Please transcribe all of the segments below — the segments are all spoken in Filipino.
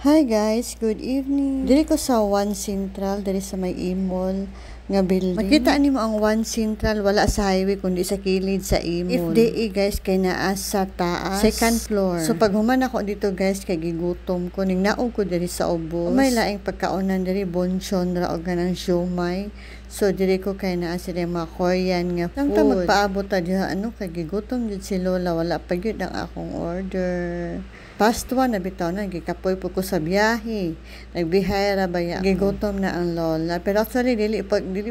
Hi guys, good evening. Diri ko sa One Central, diri sa may Imol nga building. Makita nimo ang One Central wala sa highway kundi sa kilid sa Imol. FDA guys kay naa sa taas, second floor. So pag human ako dito guys kay gigutom ko ning naog ko diri sa ubos. May laing pagkaonan diri bonchon ra og ganang siomay. So diri ko kay naa sila mga Korean nga food. Samtang magpaabot ta diha kay gigutom jud si Lola, wala pa gyud ang akong order. Past 1 na bitaw na, gikapoy po ko sa biyahe. Nagbihayra ba ya? Gigutom na ang Lola. Pero actually, dili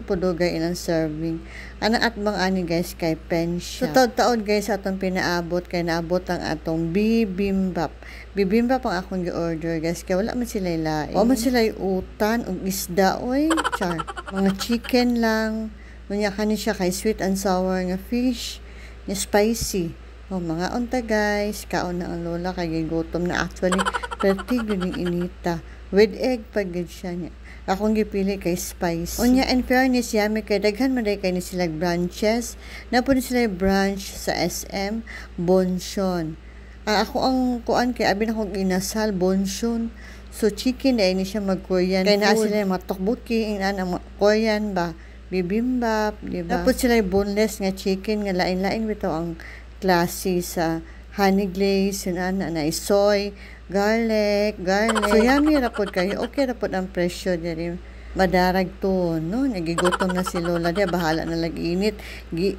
po dugay ilang serving. Anang atbang ani guys kay pensya. So taod-taod guys atong pinaabot, kay naabot ang atong bibimbap. Bibimbap ang akong gi-order guys, kay wala man sila lain. O man sila utan, ug isda, oy, char. Mga chicken lang. Nunya kani siya kay sweet and sour nga fish, nga spicy. Oh, mga unta guys, kaon na ang Lola kay gigutom na actually pertig yung inita. With egg pagid siya niya. Akong gipili kay spice. Unya in fairness yami kay daghan man kay ni sila branches. Napun sila branch sa SM Bonchon. Ako ang kuan kay abi na kong inasal Bonchon. So chicken ay ni siya mag-Korean. Kay naa sila mga tteokbokki, ang Korean ba, bibimbap, di ba? Tapos sila boneless nga chicken nga lain-lain bitaw ang klase sa honey glaze, yun na soy, garlic. So, yummy rapod kayo. Okay rapod ang presyo diri. Madarag to, no? Nagigutom na si Lola. Di, bahala na lag-init.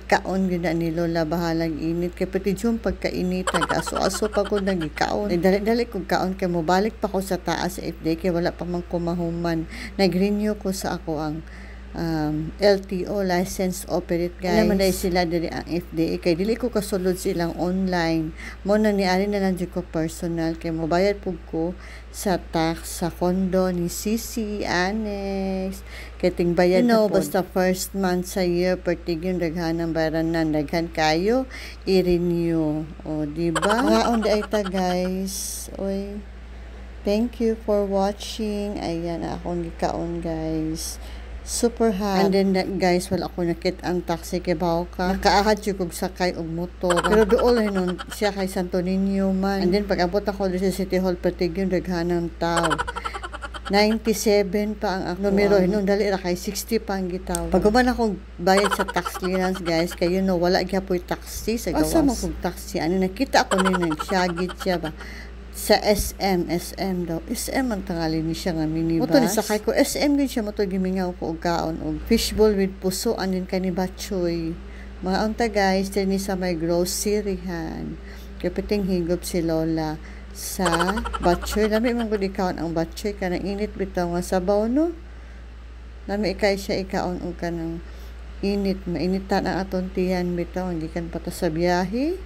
Kaon yun na ni Lola, bahala lag-init. Kaya pati yung pagkainit, nag-aso-aso pa ko nag-ikaon. Dali ko kaon, kaya mo balik pa ko sa taas sa FD, kaya wala pa mang kumahuman. Nag-renew ko sa ako ang LTO, license operate guys. Naman dahil sila diri ang FDA kay dili ko kasulod silang online. Mo na niari na lang ko personal kay mobayad pug ko sa tax sa kondo ni CC Annex kay ting bayad na basta first month sa year pertig yung daghanang bayaran daghan kayo i-renew. O di ba? Ngaon di ay ta guys. Oy. Thank you for watching. Ayan akong gikaon guys. Super hot. And then guys, wala ako nakit ang taxi kay Bauka. Nakaahad siya kog sakay og motor. Pero doon nun siya kay Santo Niño man. And then pag abot ako sa City Hall patig yung daghanang tao. 97 pa ang numero. Nung dali ra kay 60 pa ang gitaw. Pag uman akong bayad sa tax clearance guys, kay you know, wala gyapoy taxi sa gawas. Asa mo kog taxi? Ano nakita ako ni nagsyagit siya ba? Sa SM daw. SM ang tangali ni siya nga minibus. Moto ni sakay ko SM gid siya moto gimingaw ko og kaon og fishbowl with puso andin kani batchoy. Mga unta guys, diri sa may groceryhan. Kapiting higop si Lola sa batchoy. Lami man gud ikaon ang batchoy kanang init bitaw nga sabaw no. Lami ikay siya ikaon og kanang init, mainitan ang aton tiyan bitaw gikan pa ta sa biyahe.